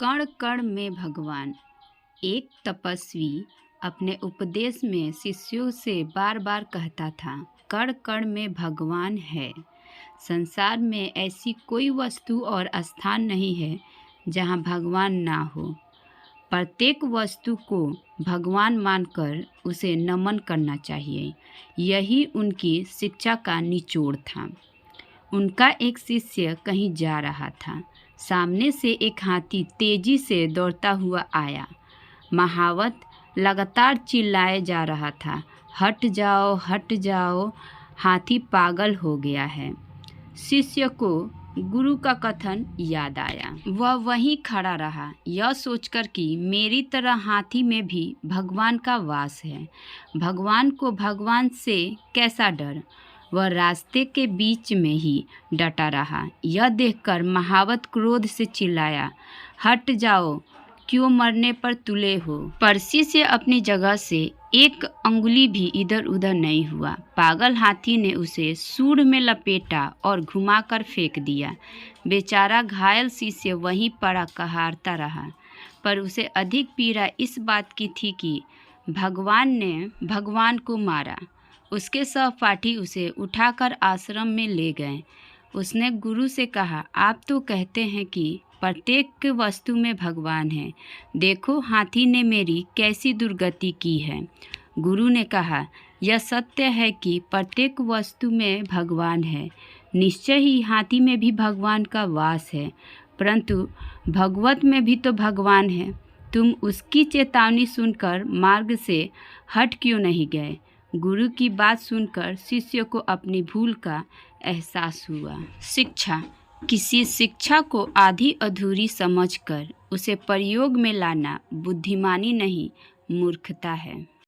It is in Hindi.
कण कण में भगवान। एक तपस्वी अपने उपदेश में शिष्यों से बार बार कहता था, कण कण में भगवान है। संसार में ऐसी कोई वस्तु और स्थान नहीं है जहाँ भगवान ना हो। प्रत्येक वस्तु को भगवान मानकर उसे नमन करना चाहिए। यही उनकी शिक्षा का निचोड़ था। उनका एक शिष्य कहीं जा रहा था। सामने से एक हाथी तेजी से दौड़ता हुआ आया। महावत लगातार चिल्लाए जा रहा था, हट जाओ, हट जाओ, हाथी पागल हो गया है। शिष्य को गुरु का कथन याद आया। वह वहीं खड़ा रहा, यह सोचकर कि मेरी तरह हाथी में भी भगवान का वास है। भगवान को भगवान से कैसा डर। वह रास्ते के बीच में ही डटा रहा। यह देखकर महावत क्रोध से चिल्लाया, हट जाओ, क्यों मरने पर तुले हो। पर शिष्य अपनी जगह से एक अंगुली भी इधर उधर नहीं हुआ। पागल हाथी ने उसे सूंड में लपेटा और घुमाकर फेंक दिया। बेचारा घायल शिष्य वहीं पड़ा कहारता रहा। पर उसे अधिक पीड़ा इस बात की थी कि भगवान ने भगवान को मारा। उसके सहपाठी उसे उठाकर आश्रम में ले गए। उसने गुरु से कहा, आप तो कहते हैं कि प्रत्येक वस्तु में भगवान है। देखो, हाथी ने मेरी कैसी दुर्गति की है। गुरु ने कहा, यह सत्य है कि प्रत्येक वस्तु में भगवान है। निश्चय ही हाथी में भी भगवान का वास है, परंतु भगवत में भी तो भगवान है। तुम उसकी चेतावनी सुनकर मार्ग से हट क्यों नहीं गए। गुरु की बात सुनकर शिष्य को अपनी भूल का एहसास हुआ। शिक्षा। किसी शिक्षा को आधी अधूरी समझकर उसे प्रयोग में लाना बुद्धिमानी नहीं, मूर्खता है।